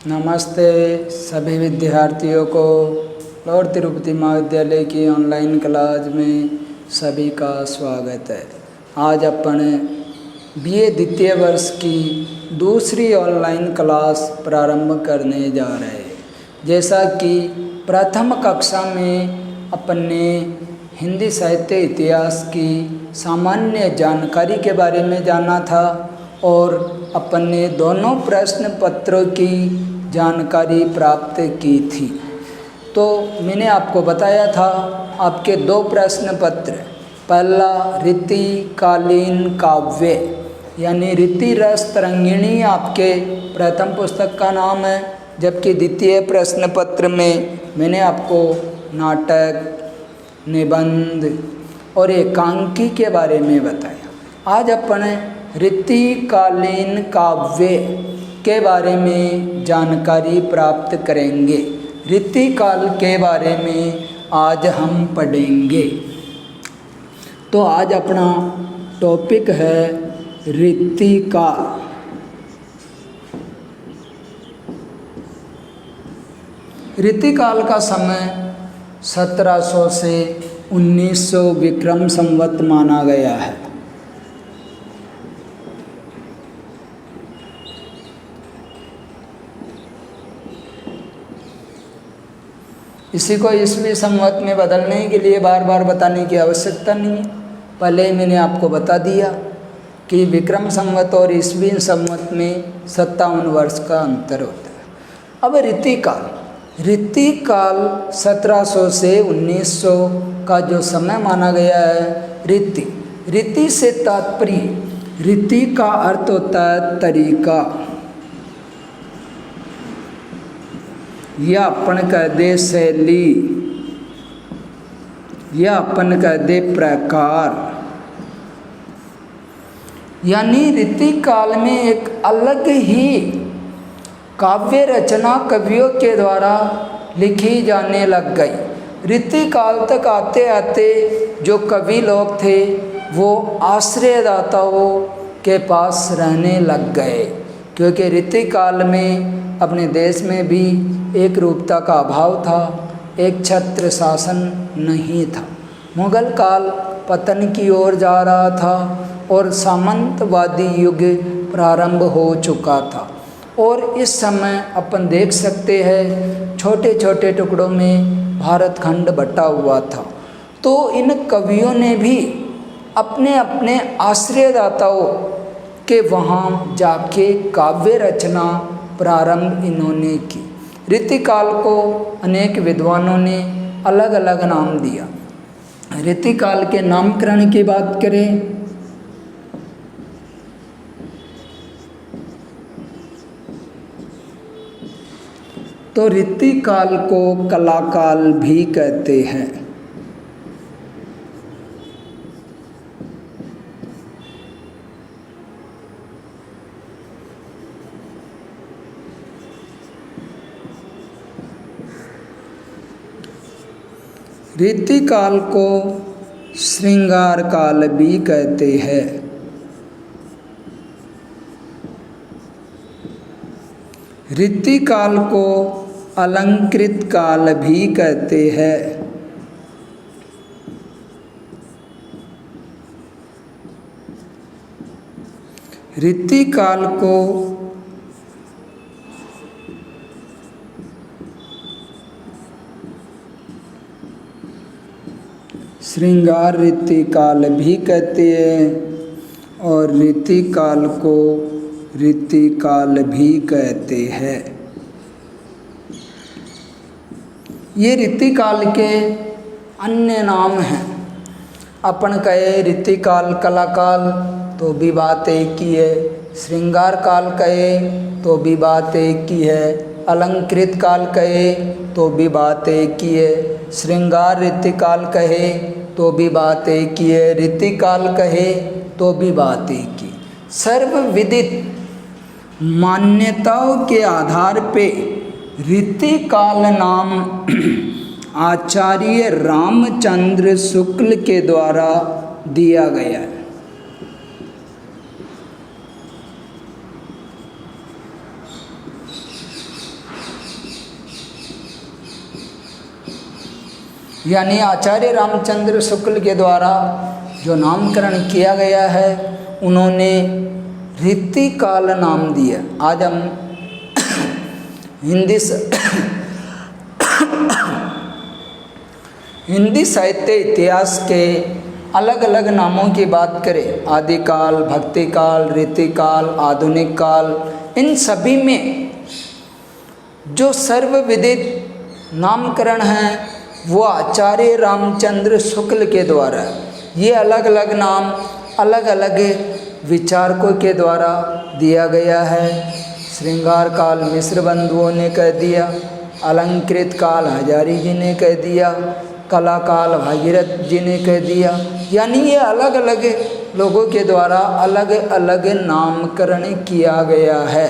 नमस्ते सभी विद्यार्थियों को लॉर्ड तिरुपति महाविद्यालय की ऑनलाइन क्लास में सभी का स्वागत है। आज अपन बीए द्वितीय वर्ष की दूसरी ऑनलाइन क्लास प्रारंभ करने जा रहे हैं। जैसा कि प्रथम कक्षा में अपन ने हिंदी साहित्य इतिहास की सामान्य जानकारी के बारे में जाना था और अपन ने दोनों प्रश्न पत्रों की जानकारी प्राप्त की थी। तो मैंने आपको बताया था आपके दो प्रश्न पत्र, पहला रीतिकालीन काव्य यानी रीति रस तरंगिणी आपके प्रथम पुस्तक का नाम है, जबकि द्वितीय प्रश्न पत्र में मैंने आपको नाटक, निबंध और एकांकी के बारे में बताया। आज अपन रीतिकालीन काव्य के बारे में जानकारी प्राप्त करेंगे। रीतिकाल के बारे में आज हम पढ़ेंगे। तो आज अपना टॉपिक है रीतिकाल। रीतिकाल का समय 1700 से 1900 विक्रम संवत माना गया है। इसी को ईस्वी संवत में बदलने के लिए बार बार बताने की आवश्यकता नहीं है। पहले ही मैंने आपको बता दिया कि विक्रम संवत और ईस्वी संवत में 57 वर्ष का अंतर होता है। अब रीतिकाल 1700 से 1900 का जो समय माना गया है, रीति से तात्पर्य, रीति का अर्थ होता है तरीका, या अपन कह दे शैली, या अपन कह दे प्रकार। यानी रीतिकाल में एक अलग ही काव्य रचना कवियों के द्वारा लिखी जाने लग गई। रीतिकाल तक आते आते जो कवि लोग थे वो आश्रयदाताओं के पास रहने लग गए, क्योंकि रीतिकाल में अपने देश में भी एक रूपता का अभाव था, एक छत्र शासन नहीं था। मुगल काल पतन की ओर जा रहा था और सामंतवादी युग प्रारंभ हो चुका था। और इस समय अपन देख सकते हैं छोटे छोटे टुकड़ों में भारत खंड बटा हुआ था। तो इन कवियों ने भी अपने अपने आश्रयदाताओं के वहाँ जाके काव्य रचना प्रारंभ इन्होंने की। रीतिकाल को अनेक विद्वानों ने अलग अलग नाम दिया। रीतिकाल के नामकरण की बात करें तो रीतिकाल को कलाकाल भी कहते हैं। रीतिकाल को श्रृंगार काल भी कहते हैं। रीतिकाल को अलंकृत काल भी कहते हैं। रीतिकाल को श्रृंगार रीतिकाल भी कहते हैं और रीतिकाल को रीतिकाल भी कहते हैं। ये रीतिकाल के अन्य नाम हैं। अपन कहे रीतिकाल कलाकाल तो भी बात एक ही है, श्रृंगार काल कहे तो भी बात एक ही है, अलंकृत काल कहे तो भी बात एक ही है, श्रृंगार रीतिकाल कहे तो भी बात एक ही है, रीतिकाल कहे तो भी बात एक ही। सर्वविदित मान्यताओं के आधार पे रीतिकाल नाम आचार्य रामचंद्र शुक्ल के द्वारा दिया गया है। यानी आचार्य रामचंद्र शुक्ल के द्वारा जो नामकरण किया गया है, उन्होंने रीतिकाल नाम दिया। आज हम हिंदी साहित्य इतिहास के अलग अलग नामों की बात करें, आदिकाल, भक्तिकाल, रीतिकाल, आधुनिक काल, इन सभी में जो सर्वविदित नामकरण हैं वो आचार्य रामचंद्र शुक्ल के द्वारा। ये अलग अलग नाम अलग अलग विचारकों के द्वारा दिया गया है। श्रृंगार काल मिश्र बंधुओं ने कह दिया, अलंकृत काल हजारी जी ने कह दिया, कला काल भागीरथ जी ने कह दिया। यानी ये अलग अलग लोगों के द्वारा अलग अलग नामकरण किया गया है।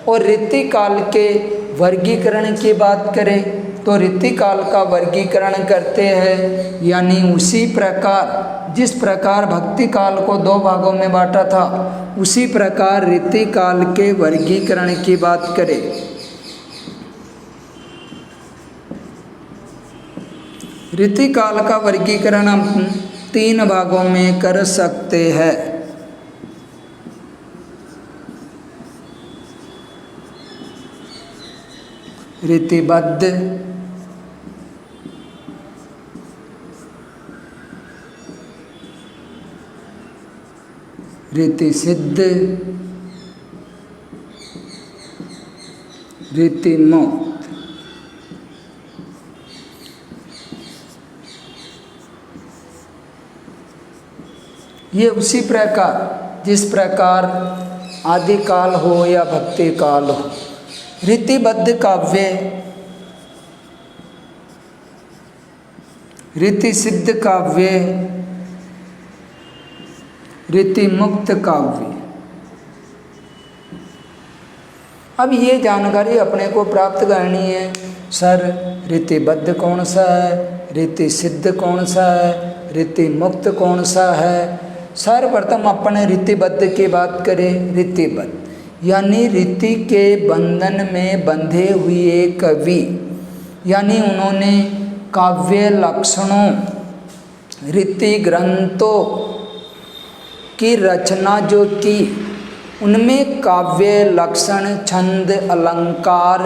और रीतिकाल के वर्गीकरण की बात करें तो रीतिकाल का वर्गीकरण करते हैं, यानी उसी प्रकार जिस प्रकार भक्ति काल को 2 भागों में बांटा था, उसी प्रकार रीतिकाल के वर्गीकरण की बात करें। रीतिकाल का वर्गीकरण हम 3 भागों में कर सकते हैं। रीतिबद्ध, रीतिसिद्ध, रीतिमुक्त। ये उसी प्रकार जिस प्रकार आदिकाल हो या भक्ति काल हो, रीतिबद्ध काव्य, रीतिसिद्ध काव्य, रीतिमुक्त काव्य। अब ये जानकारी अपने को प्राप्त करनी है, सर रीतिबद्ध कौन सा है, रीतिसिद्ध कौन सा है, रीतिमुक्त कौन सा है। सर्वप्रथम अपने रीतिबद्ध की बात करें। रीतिबद्ध यानी रीति के बंधन में बंधे हुए कवि, यानी उन्होंने काव्य लक्षणों, रीति ग्रंथों की रचना जो की, उनमें काव्य लक्षण, छंद, अलंकार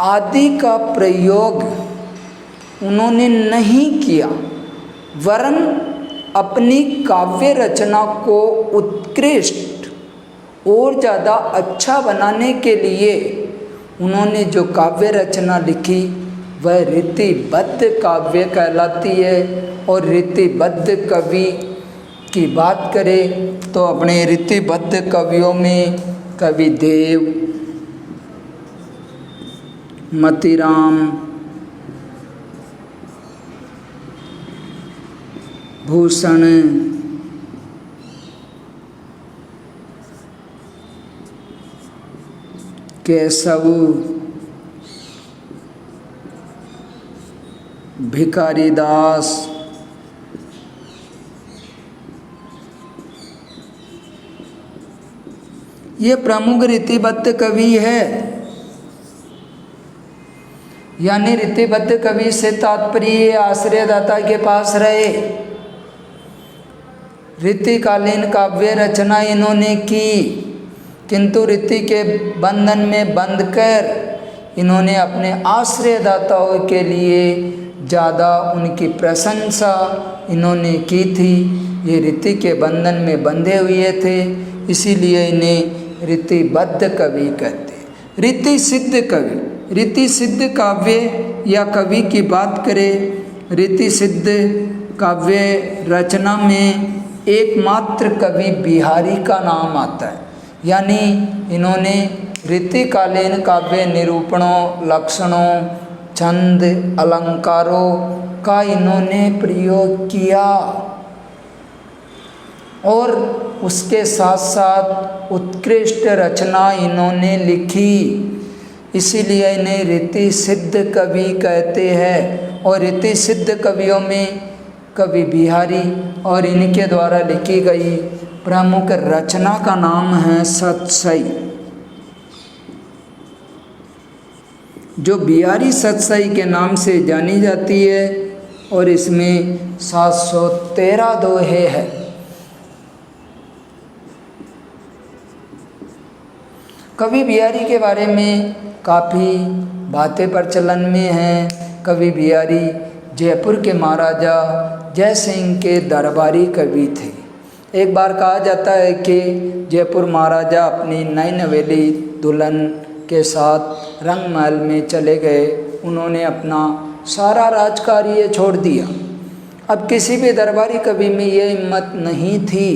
आदि का प्रयोग उन्होंने नहीं किया, वरन अपनी काव्य रचना को उत्कृष्ट और ज़्यादा अच्छा बनाने के लिए उन्होंने जो काव्य रचना लिखी वह रीतिबद्ध काव्य कहलाती है। और रीतिबद्ध कवि की बात करें तो अपने रीतिबद्ध कवियों में कवि देव, मतीराम, भूषण, केशव, भिखारी दास, ये प्रमुख रीतिबद्ध कवि है। यानी रीतिबद्ध कवि से तात्पर्य आश्रयदाता के पास रहे, रीतिकालीन काव्य रचना इन्होंने की, किंतु रीति के बंधन में बंधकर इन्होंने अपने आश्रयदाताओं के लिए ज़्यादा उनकी प्रशंसा इन्होंने की थी। ये रीति के बंधन में बंधे हुए थे, इसीलिए इन्हें रीतिबद्ध कवि कहते। रीति सिद्ध कवि, रीति सिद्ध काव्य या कवि की बात करें, रीति सिद्ध काव्य रचना में एकमात्र कवि बिहारी का नाम आता है। यानी इन्होंने रीतिकालीन काव्य निरूपणों, लक्षणों, छंद, अलंकारों का इन्होंने प्रयोग किया और उसके साथ साथ उत्कृष्ट रचना इन्होंने लिखी, इसीलिए इन्हें रीति सिद्ध कवि कहते हैं। और रीति सिद्ध कवियों में कवि बिहारी और इनके द्वारा लिखी गई प्रमुख रचना का नाम है सतसई। जो बिहारी सतसई के नाम से जानी जाती है, और इसमें 713 दोहे हैं। कवि बिहारी के बारे में काफ़ी बातें प्रचलन में हैं। कवि बिहारी जयपुर के महाराजा जय सिंह के दरबारी कवि थे। एक बार कहा जाता है कि जयपुर महाराजा अपनी नई नवेली दुल्हन के साथ रंगमहल में चले गए। उन्होंने अपना सारा राजकार्य छोड़ दिया। अब किसी भी दरबारी कवि में ये हिम्मत नहीं थी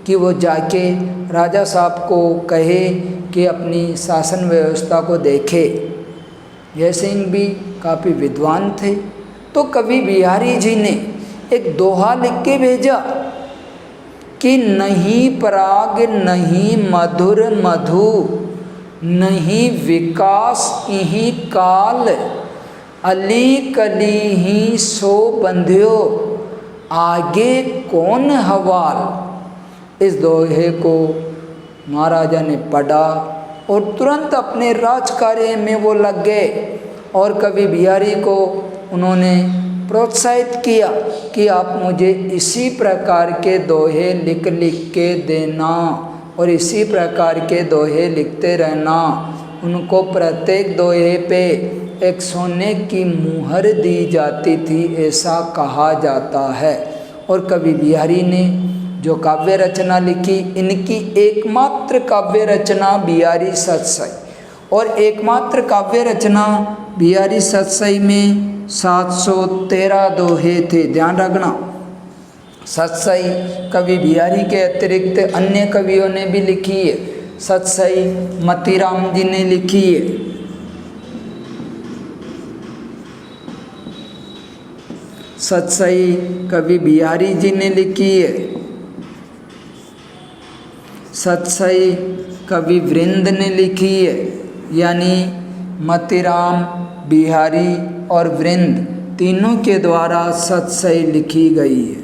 कि वो जाके राजा साहब को कहे कि अपनी शासन व्यवस्था को देखे। जय सिंह भी काफ़ी विद्वान थे, तो कवि बिहारी जी ने एक दोहा लिख के भेजा कि नहीं पराग नहीं मधुर मधु, नहीं विकास इही काल, अली कली ही सो बंध्यो, आगे कौन हवाल। इस दोहे को महाराजा ने पढ़ा और तुरंत अपने राज कार्य में वो लग गए और कवि बिहारी को उन्होंने प्रोत्साहित किया कि आप मुझे इसी प्रकार के दोहे लिख के देना और इसी प्रकार के दोहे लिखते रहना। उनको प्रत्येक दोहे पे एक सोने की मुहर दी जाती थी, ऐसा कहा जाता है। और कवि बिहारी ने जो काव्य रचना लिखी, इनकी एकमात्र काव्य रचना बिहारी सतसई, और एकमात्र काव्य रचना बिहारी सतसई में 713 दोहे थे। ध्यान रखना, सतसई कवि बिहारी के अतिरिक्त अन्य कवियों ने भी लिखी है। सतसई मतीराम जी ने लिखी है, सतसई कवि बिहारी जी ने लिखी है, सतसई कवि वृंद ने लिखी है। यानी मतीराम, बिहारी और वृंद तीनों के द्वारा सतसई लिखी गई है।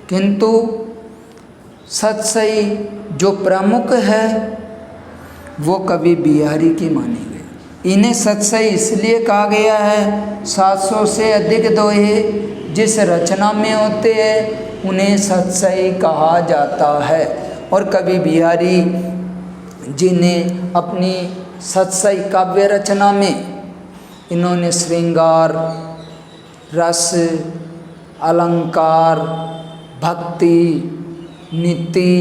किंतु सतसई जो प्रमुख है वो कवि बिहारी की मानी गई। इन्हें सतसई इसलिए कहा गया है, 700 से अधिक दोहे जिस रचना में होते हैं उन्हें सतसई कहा जाता है। और कवि बिहारी जी ने अपनी सतसई काव्य रचना में इन्होंने श्रृंगार, रस, अलंकार, भक्ति, नीति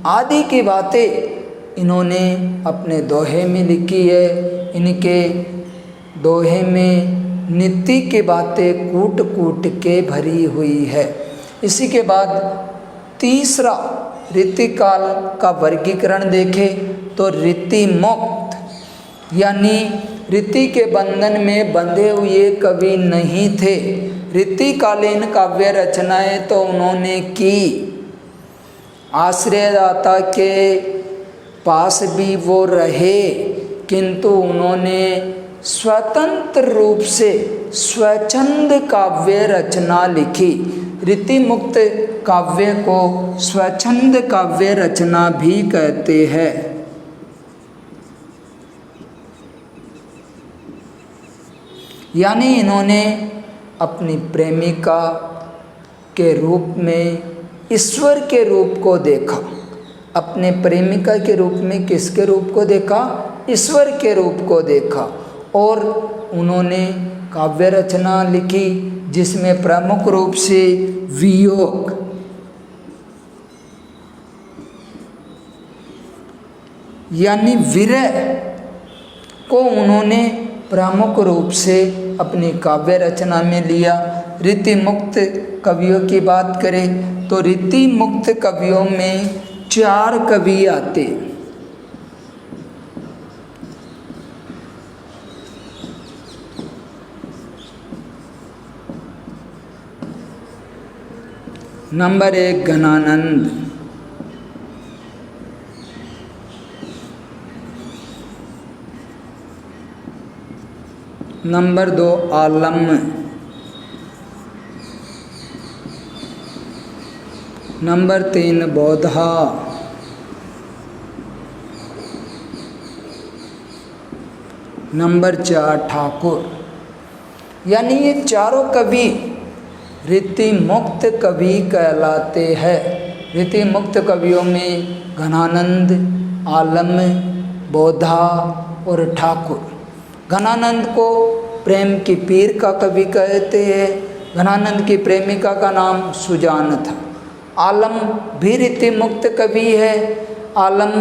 आदि की बातें इन्होंने अपने दोहे में लिखी है। इनके दोहे में नीति की बातें कूट कूट के भरी हुई है। इसी के बाद तीसरा रीतिकाल का वर्गीकरण देखें तो रीति मुक्त, यानी रीति के बंधन में बंधे हुए कवि नहीं थे। रीतिकालीन काव्य रचनाएं तो उन्होंने की, आश्रयदाता के पास भी वो रहे, किंतु उन्होंने स्वतंत्र रूप से स्वच्छंद काव्य रचना लिखी। रीति मुक्त काव्य को स्वच्छंद काव्य रचना भी कहते हैं। यानी इन्होंने अपनी प्रेमिका के रूप में ईश्वर के रूप को देखा। अपने प्रेमिका के रूप में किसके रूप को देखा? ईश्वर के रूप को देखा। और उन्होंने काव्य रचना लिखी जिसमें प्रमुख रूप से वियोग, यानी विरह को उन्होंने प्रमुख रूप से अपनी काव्य रचना में लिया। रीति मुक्त कवियों की बात करें तो रीति मुक्त कवियों में 4 कवि आते। नंबर 1 घनानंद, नंबर 2 आलम, नंबर 3 बौधा, नंबर 4 ठाकुर। यानी ये चारों कवि रीति मुक्त कवि कहलाते हैं। रीति मुक्त कवियों में घनानंद, आलम, बोधा और ठाकुर। घनानंद को प्रेम की पीर का कवि कहते हैं। घनानंद की प्रेमिका का नाम सुजान था। आलम भी रीति मुक्त कवि है। आलम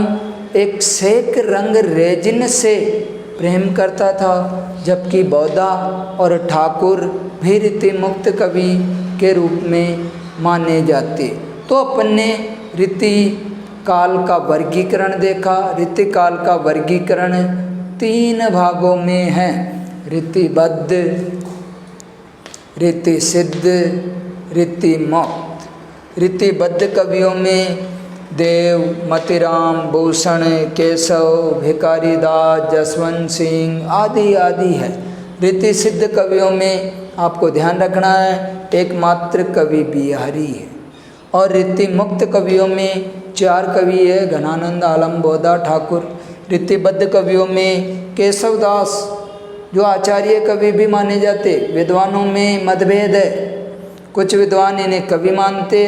एक सेक रंग रेजिन से प्रेम करता था, जबकि बोधा और ठाकुर भी रीति मुक्त कवि के रूप में माने जाते। तो अपन ने रीति काल का वर्गीकरण देखा। रीति काल का वर्गीकरण 3 भागों में है: रीतिबद्ध, रीति सिद्ध, रीति मुक्त। रीतिबद्ध कवियों में देव, मतिराम, भूषण, केशव, भिखारीदास, जसवंत सिंह आदि आदि है। रीति सिद्ध कवियों में आपको ध्यान रखना है एकमात्र कवि बिहारी है। और रीति मुक्त कवियों में 4 कवि है: घनानंद, आलम, बोधा, ठाकुर। रीतिबद्ध कवियों में केशवदास जो आचार्य कवि भी माने जाते। विद्वानों में मतभेद है, कुछ विद्वान इन्हें कवि मानते,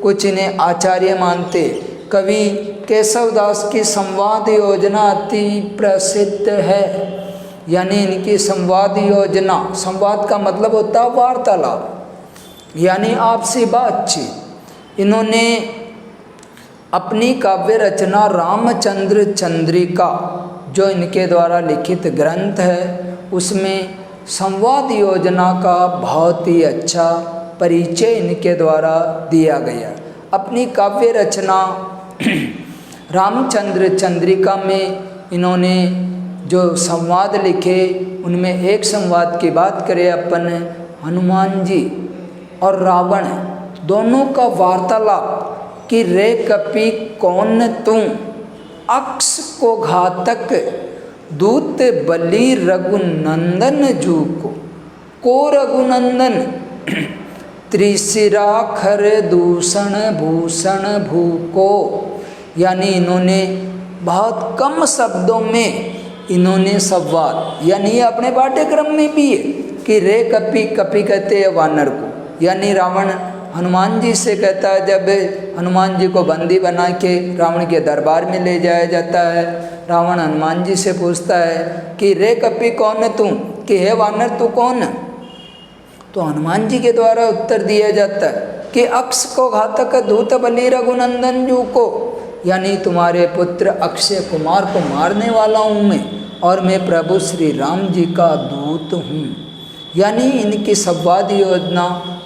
कुछ इन्हें आचार्य मानते। कवि केशवदास की संवाद योजना अति प्रसिद्ध है। यानी इनकी संवाद योजना, संवाद का मतलब होता है वार्तालाप, यानी आपसी बातचीत। इन्होंने अपनी काव्य रचना रामचंद्र चंद्रिका जो इनके द्वारा लिखित ग्रंथ है, उसमें संवाद योजना का बहुत ही अच्छा परिचय इनके द्वारा दिया गया। अपनी काव्य रचना रामचंद्र चंद्रिका में इन्होंने जो संवाद लिखे, उनमें एक संवाद की बात करें अपन, हनुमान जी और रावण दोनों का वार्तालाप कि रे कपि कौन तू, अक्ष को घातक दूत बलि रघुनंदन जू को रघुनंदन त्रिशिरा खर दूषण भूषण भूको। यानी इन्होंने बहुत कम शब्दों में इन्होंने संवाद, यानी ये अपने पाठ्यक्रम में भी है कि रे कपि, कपि कहते हैं वानर को। यानी रावण हनुमान जी से कहता है, जब हनुमान जी को बंदी बना के रावण के दरबार में ले जाया जाता है, रावण हनुमान जी से पूछता है कि रे कपि कौन तू, कि हे वानर तू कौन। तो हनुमान जी के द्वारा उत्तर दिया जाता है कि अक्ष को घातक दूत बलि रघुनंदन जू को, यानी तुम्हारे पुत्र अक्षय कुमार को मारने वाला हूँ मैं, और मैं प्रभु श्री राम जी का दूत हूँ। यानी इनकी संवाद योजना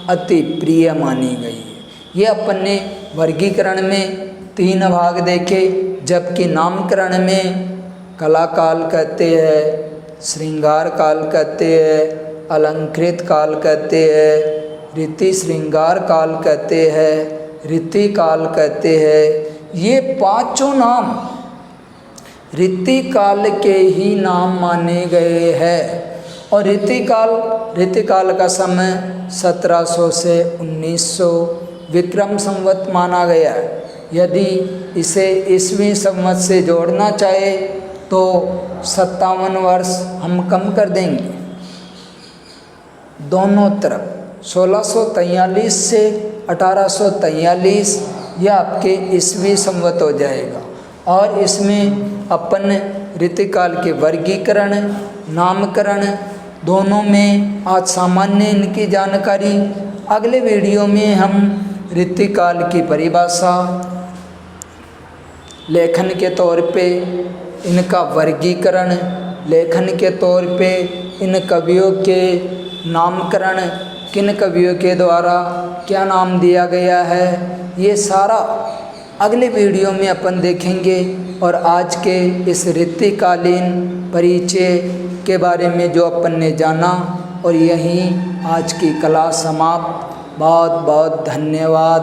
अति प्रिय मानी गई है। ये अपन ने वर्गीकरण में 3 भाग देखे, जबकि नामकरण में कला काल कहते हैं, श्रृंगार काल कहते हैं, अलंकृत काल कहते हैं, रीति श्रृंगार काल कहते हैं, रीति काल कहते हैं। ये 5 नाम रीति काल के ही नाम माने गए हैं। और रीति काल का समय 1700 से 1900 विक्रम संवत माना गया है। यदि इसे ईस्वी संवत से जोड़ना चाहे तो 57 वर्ष हम कम कर देंगे दोनों तरफ। 1643 से 1843 यह आपके ईस्वी संवत हो जाएगा। और इसमें अपन रीतिकाल के वर्गीकरण, नामकरण दोनों में आज सामान्य इनकी जानकारी। अगले वीडियो में हम रीतिकाल की परिभाषा, लेखन के तौर पे इनका वर्गीकरण, लेखन के तौर पे इन कवियों के नामकरण, किन कवियों के द्वारा क्या नाम दिया गया है, ये सारा अगले वीडियो में अपन देखेंगे। और आज के इस रीतिकालीन परिचय के बारे में जो अपन ने जाना, और यहीं आज की क्लास समाप्त। बहुत बहुत धन्यवाद।